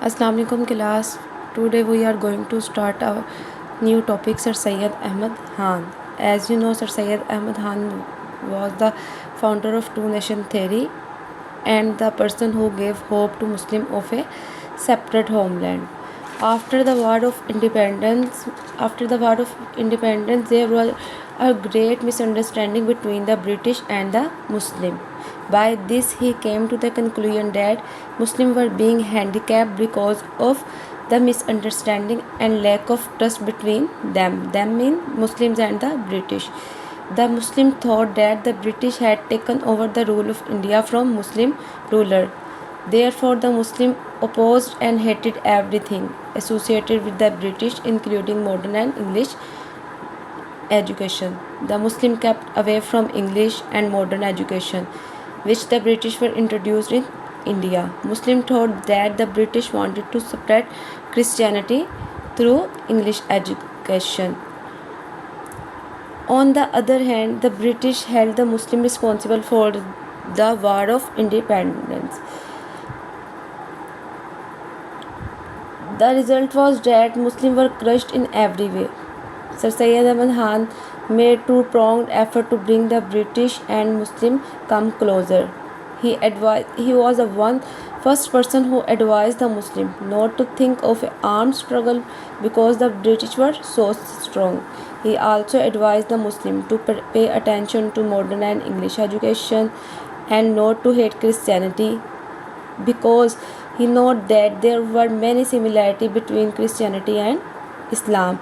Assalamu alaikum class. Today we are going to start our new topic, Sir Syed Ahmad Khan. As you know, Sir Syed Ahmad Khan was the founder of two nation theory and the person who gave hope to Muslim of a separate homeland. After the war of independence, there was a great misunderstanding between the British and the Muslim. By this, he came to the conclusion that Muslims were being handicapped because of the misunderstanding and lack of trust between them. Them mean Muslims and the British. The Muslim thought that the British had taken over the rule of India from Muslim ruler. Therefore, the Muslim opposed and hated everything associated with the British, including modern and English education. The Muslim kept away from English and modern education, which the British were introduced in India. Muslim thought that the British wanted to spread Christianity through English education. On the other hand, the British held the Muslim responsible for the War of Independence. The result was that Muslims were crushed in every way. Sir Syed Ahmad Khan made two-pronged effort to bring the British and Muslim come closer. He was the first person who advised the Muslim not to think of an armed struggle because the British were so strong. He also advised the Muslim to pay attention to modern and English education and not to hate Christianity because he noted that there were many similarities between Christianity and Islam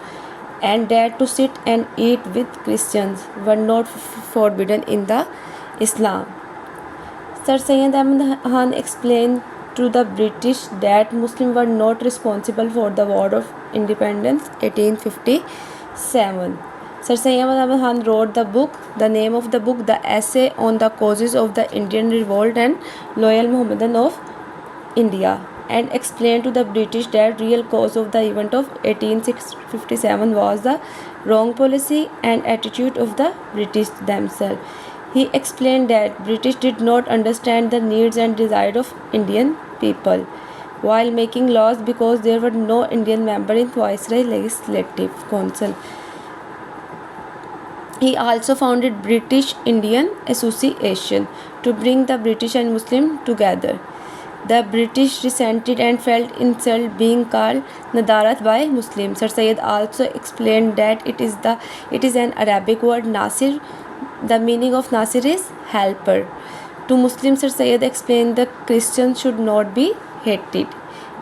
and that to sit and eat with Christians were not forbidden in the Islam. Sir Syed Ahmad Khan explained to the British that Muslims were not responsible for the War of Independence 1857. Sir Syed Ahmad Khan wrote the name of the book, The Essay on the Causes of the Indian Revolt and Loyal Mohammedan of India, and explained to the British that real cause of the event of 1857 was the wrong policy and attitude of the British themselves. He explained that British did not understand the needs and desires of Indian people while making laws because there were no Indian members in Viceroy Legislative Council. He also founded British Indian Association to bring the British and Muslim together. The British resented and felt insulted being called Nadarat by Muslims. Sir Syed also explained that it is an Arabic word Nasir. The meaning of Nasir is helper. To Muslims, Sir Syed explained that Christians should not be hated.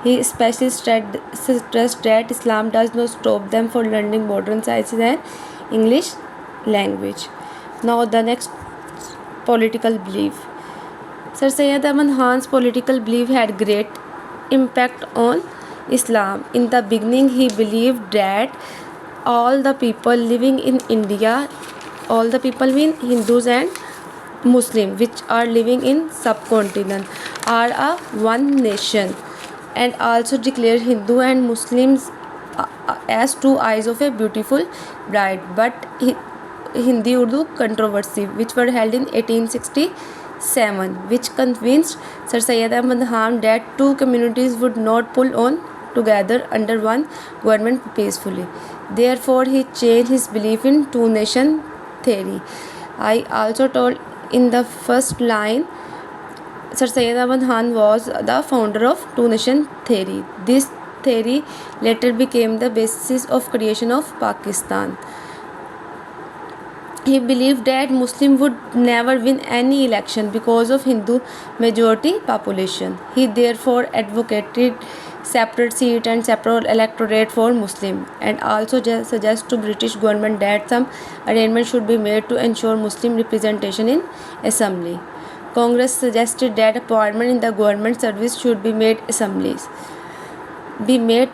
He especially stressed that Islam does not stop them from learning modern sciences and English language. Now the next political belief. Sir Syed Ahmad Khan's political belief had great impact on Islam. In the beginning, he believed that all the people living in India, all the people mean Hindus and Muslims, which are living in subcontinent, are a one nation, and also declared Hindu and Muslims as two eyes of a beautiful bride. But Hindi-Urdu controversy, which were held in 1867, which convinced Sir Syed Ahmad Khan that two communities would not pull on together under one government peacefully. Therefore, he changed his belief in two-nation theory. I also told in the first line, Sir Syed Ahmad Khan was the founder of two-nation theory. This theory later became the basis of creation of Pakistan. He believed that Muslims would never win any election because of Hindu majority population. He therefore advocated separate seat and separate electorate for Muslim, and also suggested to British government that some arrangement should be made to ensure Muslim representation in assembly. Congress suggested that appointment in the government service should be made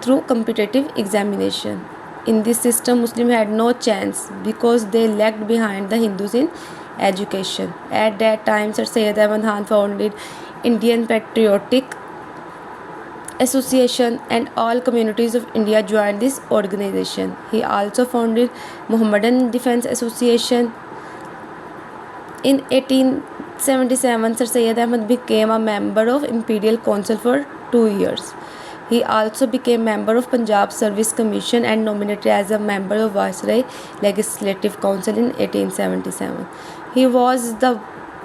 through competitive examination. In this system, Muslims had no chance because they lagged behind the Hindus in education. At that time, Sir Syed Ahmad Khan founded Indian Patriotic Association, and all communities of India joined this organization. He also founded Mohammedan Defense Association. In 1877, Sir Syed Ahmad became a member of Imperial Council for 2 years. He also became member of Punjab Service Commission and nominated as a member of Viceroy Legislative Council in 1877. He was the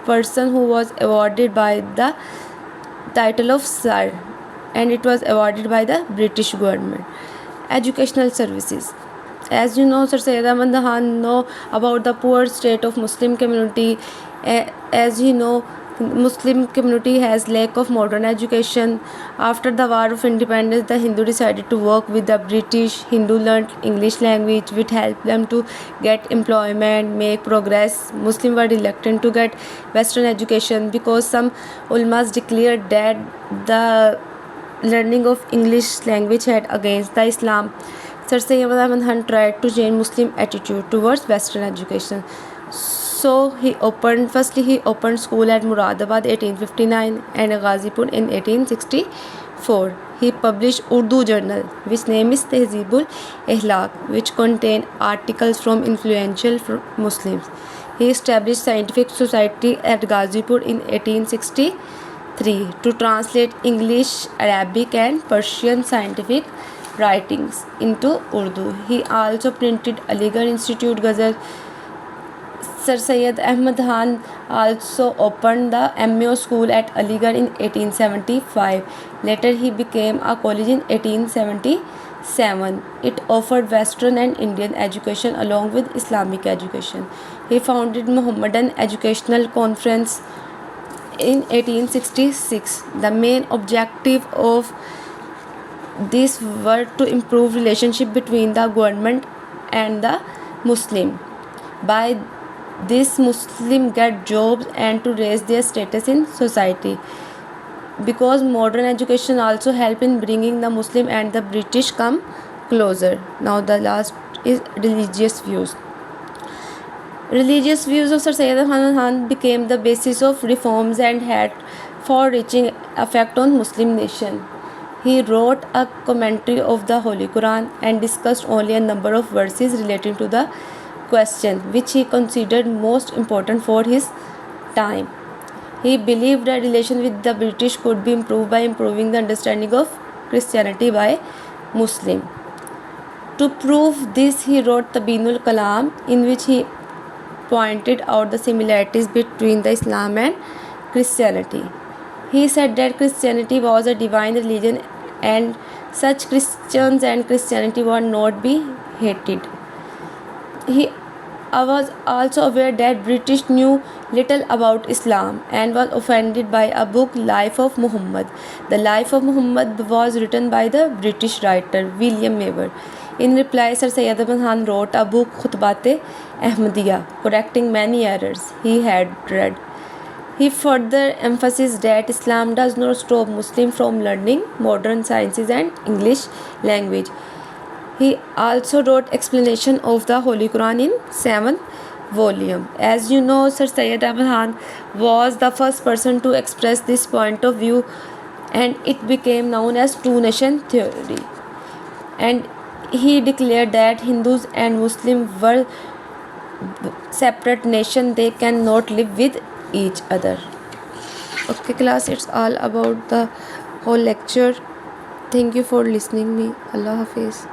person who was awarded by the title of Sir, and it was awarded by the British government. Educational services. As you know, Sir Syed Ahmad Khan know about the poor state of Muslim community. As you know, Muslim community has lack of modern education. After the War of Independence, the Hindu decided to work with the British. Hindu learned English language, which helped them to get employment, make progress. Muslims were reluctant to get Western education because some ulmas declared that the learning of English language had against the Islam. Sir Syed Ahmad Khan tried to change Muslim attitude towards Western education. So he opened school at Muradabad 1859 and Ghazipur in 1864. He published Urdu journal, which name is Tehzeebul Akhlaq, which contained articles from influential Muslims. He established scientific society at Ghazipur in 1863 to translate English, Arabic and Persian scientific writings into Urdu. He also printed Aligarh Institute Ghazal. Sir Syed Ahmad Khan also opened the MAO school at Aligarh in 1875. Later he became a college in 1877. It offered Western and Indian education along with Islamic education. He founded Mohammedan Educational Conference in 1866. The main objective of this were to improve relationship between the government and the Muslim. By this, Muslim get jobs and to raise their status in society. Because modern education also help in bringing the Muslim and the British come closer. Now the last is religious views. Religious views of Sir Syed Ahmad Khan became the basis of reforms and had far-reaching effect on Muslim nation. He wrote a commentary of the Holy Quran and discussed only a number of verses relating to the question which he considered most important for his time. He believed that relation with the British could be improved by improving the understanding of Christianity by Muslim. To prove this, he wrote Tabinul Kalam, in which he pointed out the similarities between the Islam and Christianity. He said that Christianity was a divine religion and such Christians and Christianity were not be hated. He was also aware that British knew little about Islam and was offended by a book, Life of Muhammad. The Life of Muhammad was written by the British writer William Mavor. In reply, Sir Syed Ahmad Khan wrote a book, Khutbat-e-Ahmadiyya, correcting many errors he had read. He further emphasized that Islam does not stop Muslims from learning modern sciences and English language. He also wrote explanation of the Holy Quran in 7 volumes. As you know, Sir Syed Ahmad Khan was the first person to express this point of view, and it became known as two-nation theory. And he declared that Hindus and Muslims were separate nations; they cannot live with each other. Okay, class, it's all about the whole lecture. Thank you for listening me. Allah Hafiz.